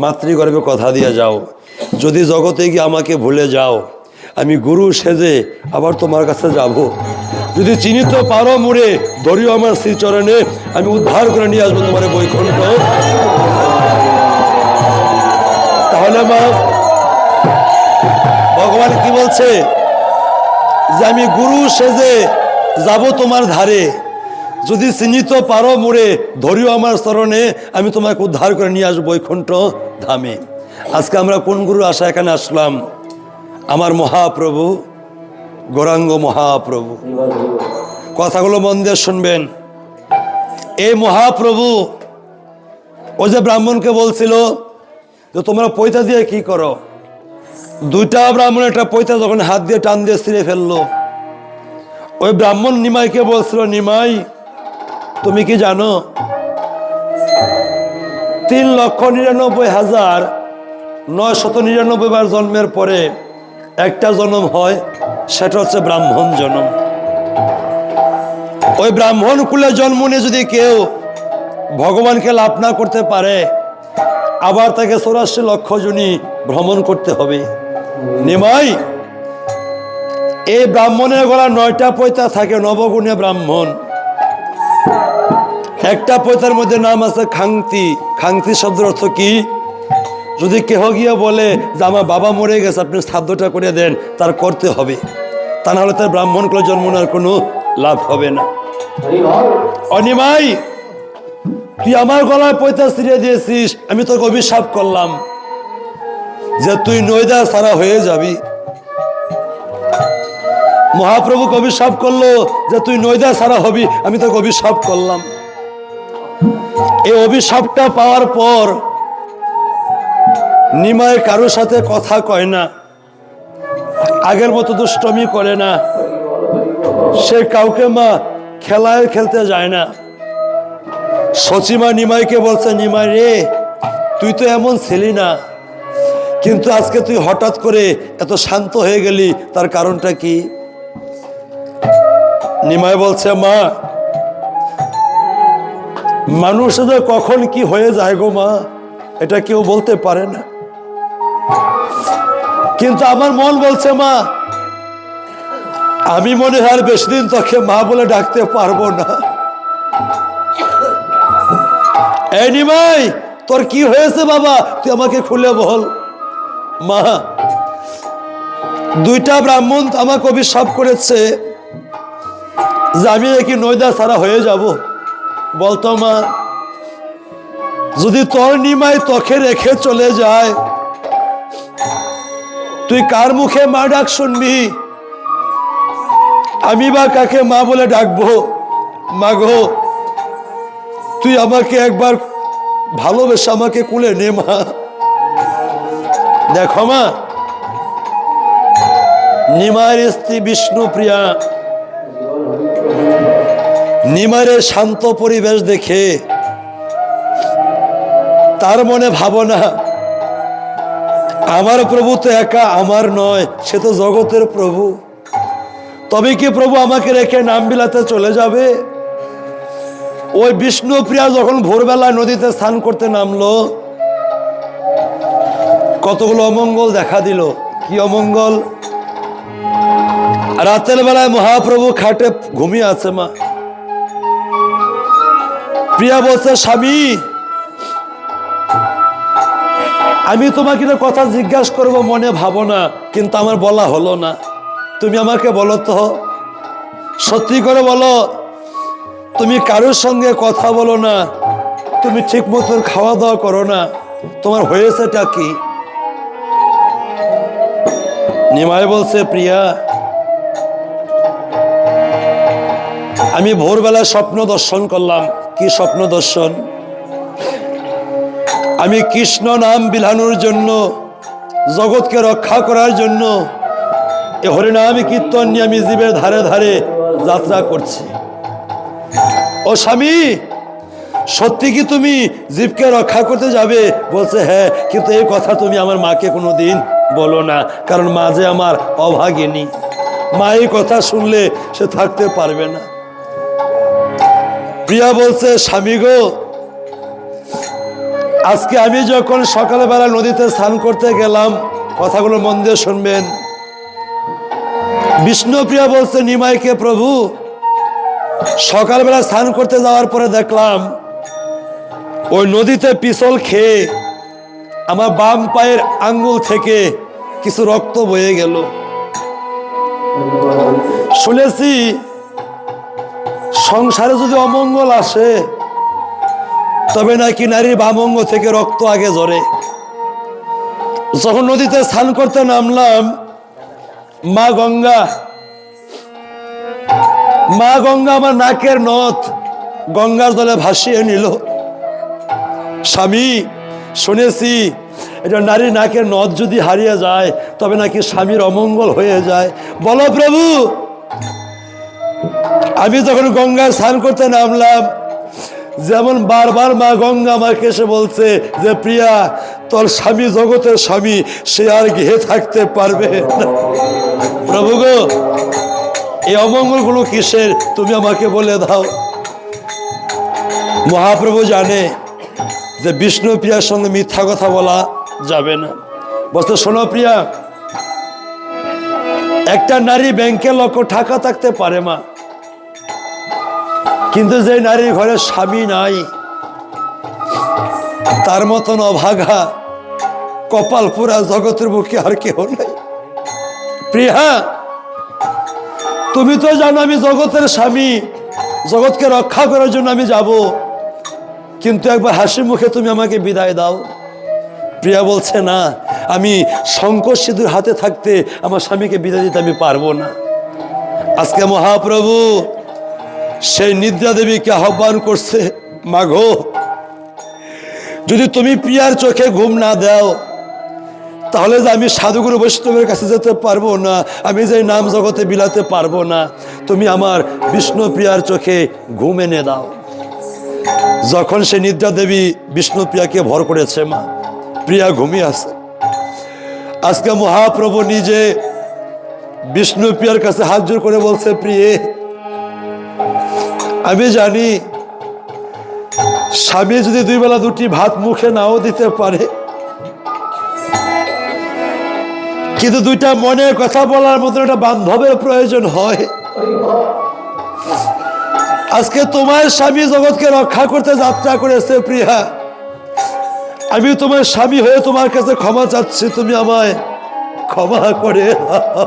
মাতৃগর্ভে কথা দিয়ে যাও, যদি জগতে গিয়ে আমাকে ভুলে যাও, আমি গুরু সেজে আবার তোমার কাছে যাব। যদি চিনিতে পারো মুড়ে ধরিও আমার শ্রীচরণে, আমি উদ্ধার করে নিয়ে আসবো তোমার বৈকুণ্ঠ। তাহলে মা ভগবান কি বলছে? যে আমি গুরু সেজে যাব তোমার ধারে, যদি চিনিতে পারো মুড়ে ধরিও আমার চরণে, আমি তোমাকে উদ্ধার করে নিয়ে আসবো বৈকুণ্ঠ ধামে। আজকে আমরা কোন গুরু আশা এখানে আসলাম? আমার মহাপ্রভু, গৌরাঙ্গ মহাপ্রভু। কথাগুলো মন দিয়ে শুনবেন। এই মহাপ্রভু ও যে ব্রাহ্মণকে বলছিল যে তোমরা পয়তা দিয়ে কি করো, দুইটা ব্রাহ্মণ একটা পয়তা যখন হাত দিয়ে টান দিয়ে ছিঁড়ে ফেললো, ওই ব্রাহ্মণ নিমাইকে বলছিল, নিমাই তুমি কি জানো 3,99,999 বার জন্মের পরে একটা জন্ম হয়, সেটা হচ্ছে ব্রাহ্মণ জন্ম। ওই ব্রাহ্মণ কুলে জন্ম নিয়ে যদি কেউ ভগবানকে লাভ না করতে পারে, আবার তাকে 84 লক্ষ জনি ভ্রমণ করতে হবে। নিমাই, এই ব্রাহ্মণের গলা 9টা পয়তা থাকে, নবগুণে ব্রাহ্মণ। একটা পয়তার মধ্যে নাম আছে খাংতি। খাংতি শব্দের অর্থ কি? যদি কেহ গিয়ে বলে যে আমার বাবা মরে গেছে, আপনি শ্রাদ্ধটা করে দেন, তার করতে হবে, তা নাহলে তার ব্রাহ্মণ কুলে জন্ম নেওয়ার কোনো লাভ হবে না। অনিমাই, তুই আমার গলায় পয়তা ছিঁড়ে দিয়েছিস, আমি তোকে অভিশাপ করলাম যে তুই নৈদা সারা হয়ে যাবি। মহাপ্রভুকে অভিশাপ করলো যে তুই নৈদা সারা হবি, আমি তোকে অভিশাপ করলাম। এই অভিশাপটা পাওয়ার পর নিমাই কারোর সাথে কথা কয় না, আগের মতো দুষ্টমি করে না, সে কাউকে মা খেলায় খেলতে যায় না। সচিমা নিমাইকে বলছে, নিমাই রে, তুই তো এমন ছিলি না, কিন্তু আজকে তুই হঠাৎ করে এত শান্ত হয়ে গেলি, তার কারণটা কি? নিমাই বলছে, মা মানুষদের কখন কি হয়ে যায় গো মা, এটা কেউ বলতে পারে না, কিন্তু আমার মন বলছে মা, আমি মনে হয় আর বেশি দিন তোকে মা বলে ডাকতে পারবো না। এই নিমাই, তোর কি হয়েছে বাবা, তুই আমাকে খুলে বল। মা, দুইটা ব্রাহ্মণ আমাকে অভিশাপ করেছে যে আমি নাকি নৈদা ছাড়া হয়ে যাব। বলতো মা, যদি তোর নিমাই তোকে রেখে চলে যায়, তুই কার মুখে মা ডাক শুনবি? আমি বা কাকে মা বলে ডাকবো? মা গো, তুই আমাকে একবার ভালোবেসে আমাকে কুলে নে মা। দেখো মা, নিমাইয়ের স্ত্রী বিষ্ণুপ্রিয়া নিমাইয়ের শান্ত পরিবেশ দেখে তার মনে ভাবনা, আমার প্রভু তো একা আমার নয়, সে তো জগতের প্রভু, তবে কি প্রভু আমাকে রেখে নাম বিলাতে চলে যাবে? ওই বিষ্ণুপ্রিয়া যখন ভোরবেলায় নদীতে স্নান করতে নামলো, কতগুলো অমঙ্গল দেখা দিল। কি অমঙ্গল? রাতের বেলায় মহাপ্রভু খাটে ঘুমিয়ে আছে। মা প্রিয়া বলছে, স্বামী আমি তোমাকে কথা জিজ্ঞাসা করবো মনে ভাবো না, কিন্তু আমার বলা হলো না, তুমি আমাকে বলো তো, সত্যি করে বলো, তুমি কারোর সঙ্গে কথা বলো না, তুমি ঠিক মতো খাওয়া দাওয়া করো না, তোমার হয়েছেটা কি? নিমাই বলছে, প্রিয়া আমি ভোরবেলা স্বপ্ন দর্শন করলাম। কি স্বপ্ন দর্শন? আমি কৃষ্ণ নাম বিলানোর জন্য, জগৎকে রক্ষা করার জন্য এ হরিনাম কীর্তন নিয়ে আমি জীবের ধারে ধারে যাত্রা করছি। ও স্বামী, সত্যি কি তুমি জীবকে রক্ষা করতে যাবে? বলছে, হ্যাঁ, কিন্তু এই কথা তুমি আমার মাকে কোনোদিন বলো না, কারণ মা যে আমার অভাগিনী, মা এই কথা শুনলে সে থাকতে পারবে না। প্রিয়া বলছে, স্বামী গো, আজকে আমি যখন সকালবেলা নদীতে স্নান করতে গেলাম, কথাগুলো মন দিয়ে শুনবেন। বিষ্ণুপ্রিয়া বলছে নিমাইকে, প্রভু সকালবেলা স্নান করতে যাওয়ার পরে দেখলাম ওই নদীতে পিছল খেয়ে আমার বাম পায়ের আঙ্গুল থেকে কিছু রক্ত বয়ে গেল। শুনেছি সংসারে যদি অমঙ্গল আসে তবে নাকি নারীর বাম অঙ্গ থেকে রক্ত আগে ঝরে। যখন নদীতে স্নান করতে নামলাম, মা গঙ্গা আমার নাকের নথ গঙ্গার জলে ভাসিয়ে নিল। স্বামী, শুনেছি এটা নারীর নাকের নথ যদি হারিয়ে যায় তবে নাকি স্বামীর অমঙ্গল হয়ে যায়। বলো প্রভু। আমি যখন গঙ্গায় স্নান করতে নামলাম, যেমন বারবার মা গঙ্গা আমাকে এসে বলছে যে প্রিয়া, তোর স্বামী জগতের স্বামী, সে আর গৃহে থাকতে পারবে না। প্রভু গো, এই অমঙ্গলগুলো কিসের তুমি আমাকে বলে দাও। মহাপ্রভু জানে যে বিষ্ণু প্রিয়ার সঙ্গে মিথ্যা কথা বলা যাবে না। বলতে, শোনো প্রিয়া, একটা নারী ব্যাংকে লক্ষ টাকা থাকতে পারে মা, কিন্তু যে নারীর ঘরে স্বামী নাই তার মতন অভাগা কপাল পুরা জগতের বুকে আর কেউ নাই। প্রিয়া, তুমি তো জানো আমি জগতের স্বামী, জগৎকে রক্ষা করার জন্য আমি যাব, কিন্তু একবার হাসি মুখে তুমি আমাকে বিদায় দাও। প্রিয়া বলছে, না, আমি শঙ্খ সিঁদুর হাতে থাকতে আমার স্বামীকে বিদায় দিতে আমি পারবো না। আজকে মহাপ্রভু সেই নিদ্রা দেবীকে আহ্বান করছে, মাগো, যদি তুমি প্রিয়ার চোখে ঘুম না দাও তাহলে যে আমি সাধুগুরু বৈষ্ণবের কাছে যেতে পারবো না, আমি যে নাম জগতে বিলাতে পারবো না। তুমি আমার বিষ্ণু প্রিয়ার চোখে ঘুম এনে দাও। যখন সে নিদ্রা দেবী বিষ্ণু প্রিয়াকে ভর করেছে, মা প্রিয়া ঘুমিয়ে আছে। আজকে মহাপ্রভু নিজে বিষ্ণু প্রিয়ার কাছে হাত জোর করে বলছে, প্রিয়ে, আমি জানি স্বামী যদি দুই বেলা দুটি ভাত মুখে নাও দিতে পারে, কিন্তু দুইটা মনের কথা বলার মতো একটা বান্ধবের প্রয়োজন হয়। আজকে তোমার স্বামী জগৎকে রক্ষা করতে যাত্রা করেছে প্রিয়া, আমি তোমার স্বামী হয়ে তোমার কাছে ক্ষমা চাচ্ছি, তুমি আমায় ক্ষমা করে দাও।